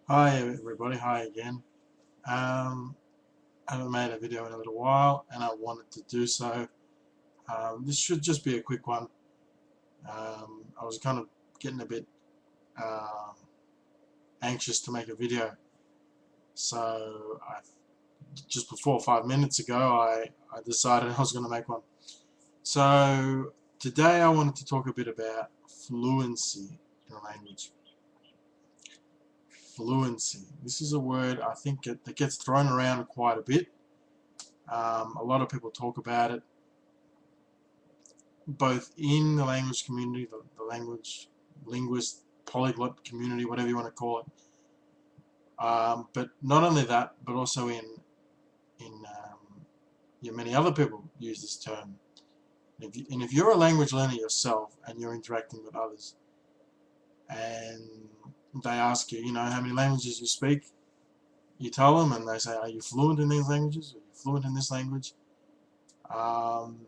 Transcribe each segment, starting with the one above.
Hi everybody, hi again. I haven't made a video in a little while and I wanted to do so. This should just be a quick one. I was kind of getting a bit um, anxious to make a video, so just before 5 minutes ago I decided I was going to make one. So today I wanted to talk a bit about fluency in a language. Fluency. This is a word I think that gets thrown around quite a bit. A lot of people talk about it, both in the language community, the language linguist, polyglot community, whatever you want to call it. But not only that, but also in many other people use this term. And if you're a language learner yourself and you're interacting with others, and they ask you, how many languages you speak, you tell them, and they say, "Are you fluent in these languages? Are you fluent in this language?" Um,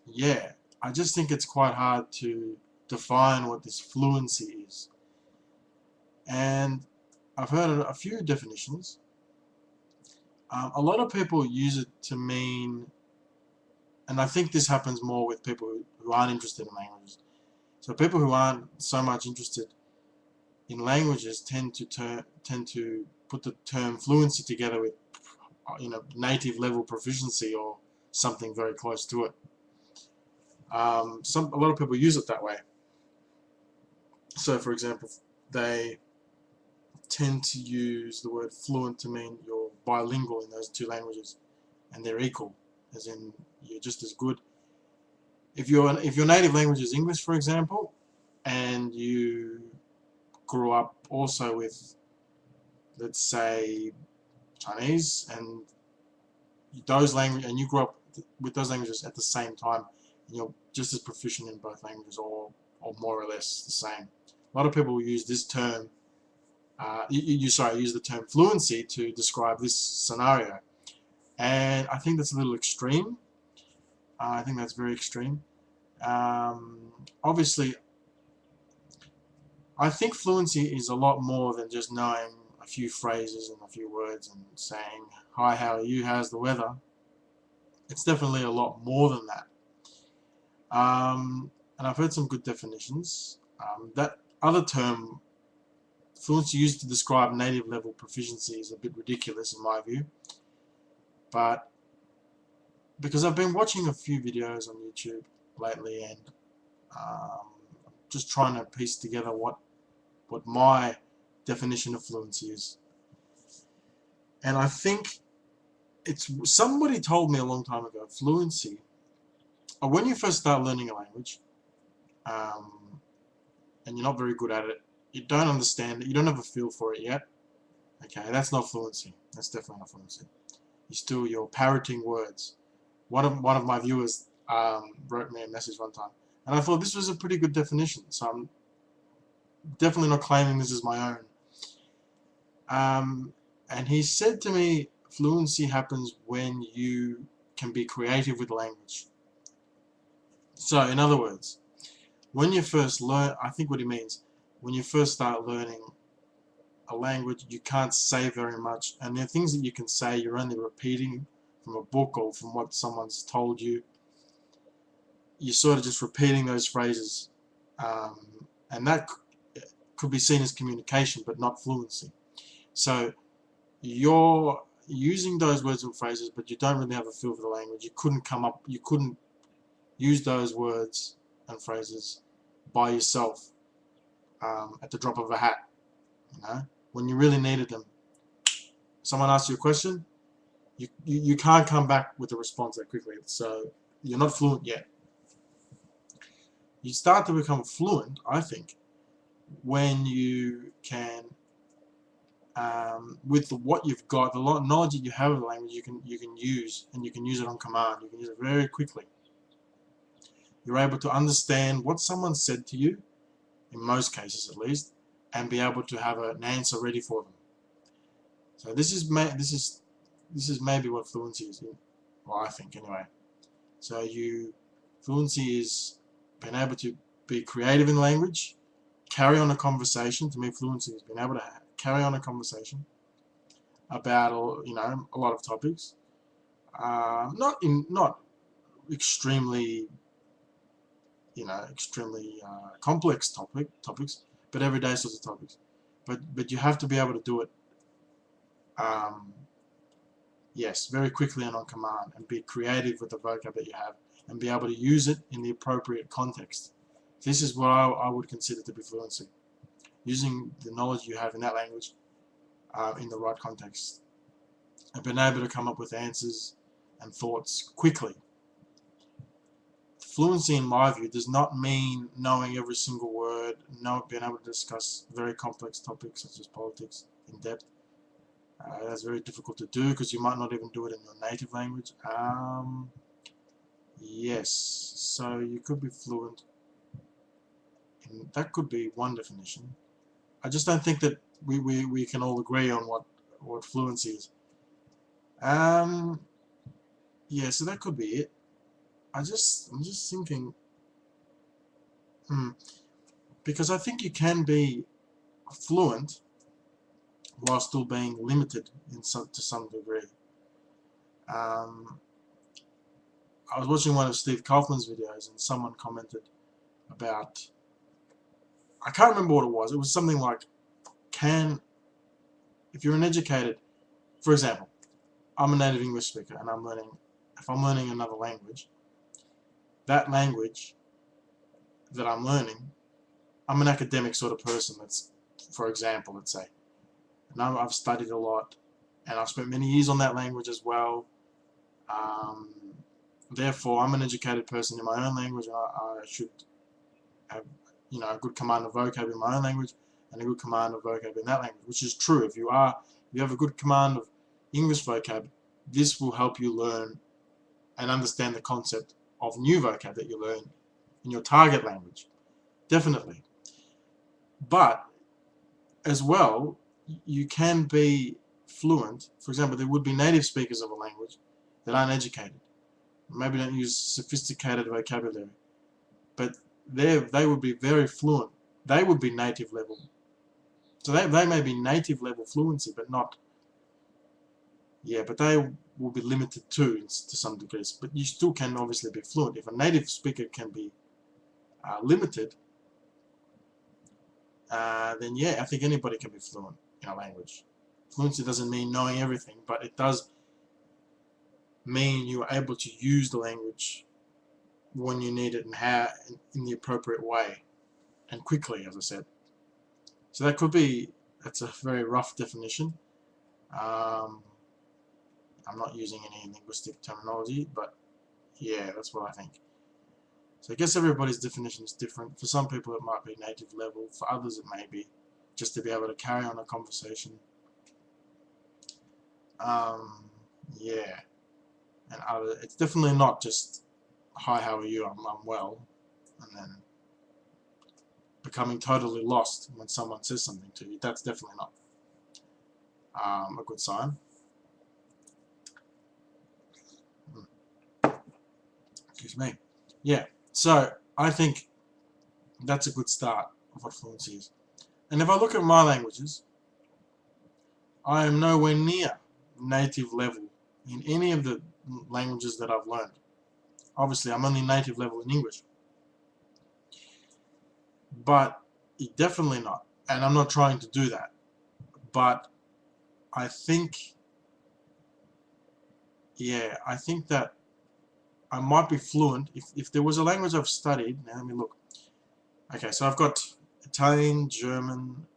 yeah, I just think it's quite hard to define what this fluency is. And I've heard a few definitions. A lot of people use it to mean, and I think this happens more with people who aren't interested in languages. So people who aren't so much interested in languages tend to put the term fluency together with native level proficiency or something very close to it. A lot of people use it that way. So, for example, they tend to use the word fluent to mean you're bilingual in those two languages, and they're equal, as in you're just as good. If your native language is English, for example, and you grew up also with, let's say, Chinese, and you grew up with those languages at the same time, and you're just as proficient in both languages, or more or less the same. A lot of people use this term use the term fluency to describe this scenario, and I think that's a little extreme. I think that's very extreme. Obviously, I think fluency is a lot more than just knowing a few phrases and a few words and saying, "Hi, how are you? How's the weather?" It's definitely a lot more than that. And I've heard some good definitions. That other term, fluency used to describe native level proficiency, is a bit ridiculous in my view. But because I've been watching a few videos on YouTube lately, and um, just trying to piece together what my definition of fluency is. And I think it's somebody told me a long time ago, fluency, or when you first start learning a language, um, and you're not very good at it, you don't understand it, you don't have a feel for it yet. Okay, that's not fluency. That's definitely not fluency. You're parroting words. One of my viewers wrote me a message one time, and I thought this was a pretty good definition. So I'm definitely not claiming this is my own. And he said to me, fluency happens when you can be creative with language. So, in other words, when you first learn, I think what he means, when you first start learning a language, you can't say very much, and the things that you can say, you're only repeating from a book or from what someone's told you. You're sort of just repeating those phrases, and that could be seen as communication, but not fluency. So you're using those words and phrases, but you don't really have a feel for the language. You couldn't use those words and phrases by yourself at the drop of a hat. When you really needed them. Someone asks you a question, you can't come back with a response that quickly. So you're not fluent yet. You start to become fluent, I think, when you can, with what you've got, the knowledge that you have of the language, you can use, and you can use it on command. You can use it very quickly. You're able to understand what someone said to you, in most cases at least, and be able to have an answer ready for them. So this is maybe what fluency is. Well, I think anyway. So fluency is being able to be creative in language, carry on a conversation. To me, fluency is being able to carry on a conversation about a lot of topics. Not extremely extremely complex topics, but everyday sorts of topics. But you have to be able to do it. Um, yes, very quickly and on command, and be creative with the vocab that you have, and be able to use it in the appropriate context. This is what I would consider to be fluency. Using the knowledge you have in that language in the right context, and being able to come up with answers and thoughts quickly. Fluency, in my view, does not mean knowing every single word, being able to discuss very complex topics such as politics in depth. That's very difficult to do because you might not even do it in your native language. Yes, so you could be fluent. And that could be one definition. I just don't think that we can all agree on what fluency is. Yeah, so that could be it. I'm just thinking, because I think you can be fluent while still being limited to some degree. I was watching one of Steve Kaufman's videos, and someone commented about, I can't remember what it was. It was something like, if you're an educated, for example, I'm a native English speaker, and if I'm learning another language, that language that I'm learning, I'm an academic sort of person. For example, let's say, and I've studied a lot, and I've spent many years on that language as well. Therefore, I'm an educated person in my own language. I should have, a good command of vocab in my own language and a good command of vocab in that language, which is true. If you have a good command of English vocab, this will help you learn and understand the concept of new vocab that you learn in your target language. Definitely. But as well, you can be fluent. For example, there would be native speakers of a language that aren't educated. Maybe don't use sophisticated vocabulary, but they would be very fluent. They would be native level. So they may be native level fluency, but not, but they will be limited to some degrees. But you still can obviously be fluent. If a native speaker can be limited, then yeah, I think anybody can be fluent in a language. Fluency doesn't mean knowing everything, but it does mean you are able to use the language when you need it and how in the appropriate way and quickly, as I said. So that's a very rough definition. I'm not using any linguistic terminology, but yeah, that's what I think. So I guess everybody's definition is different. For some people it might be native level, for others it may be just to be able to carry on a conversation. Yeah. And it's definitely not just, hi, how are you, I'm well, and then becoming totally lost when someone says something to you. That's definitely not a good sign. Excuse me. Yeah, so I think that's a good start of what fluency is. And if I look at my languages, I am nowhere near native level in any of the languages that I've learned. Obviously, I'm only native level in English. But definitely not. And I'm not trying to do that. But I think, I think that I might be fluent if there was a language I've studied. Now let me look. Okay, so I've got Italian, German,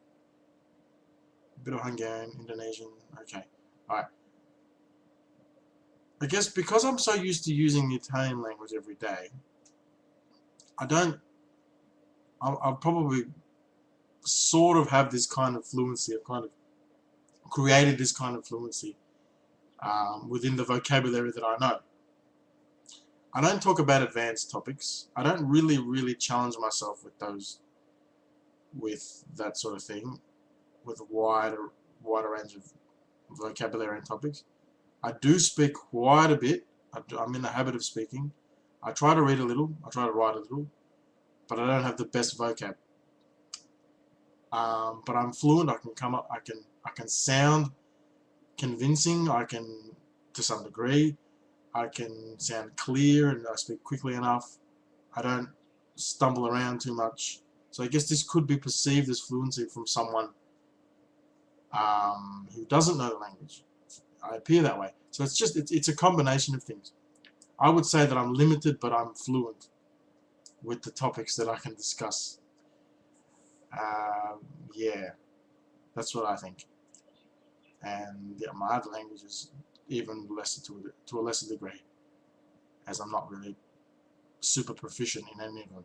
a bit of Hungarian, Indonesian. Okay, alright. I guess because I'm so used to using the Italian language every day, I'll probably sort of have this kind of fluency. I've kind of created this kind of fluency within the vocabulary that I know. I don't talk about advanced topics. I don't really challenge myself with that sort of thing, with a wider range of vocabulary and topics. I do speak quite a bit. I'm in the habit of speaking. I try to read a little. I try to write a little, but I don't have the best vocab. But I'm fluent. I can come up. I can sound convincing. I can, to some degree. I can sound clear and I speak quickly enough. I don't stumble around too much. So I guess this could be perceived as fluency from someone who doesn't know the language. I appear that way. So it's a combination of things. I would say that I'm limited, but I'm fluent with the topics that I can discuss. Yeah, that's what I think. And yeah, my other language is even lesser to a lesser degree, as I'm not really super proficient in any of them.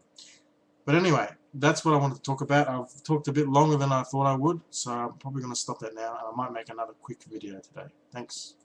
But anyway, that's what I wanted to talk about. I've talked a bit longer than I thought I would, so I'm probably going to stop that now, and I might make another quick video today. Thanks.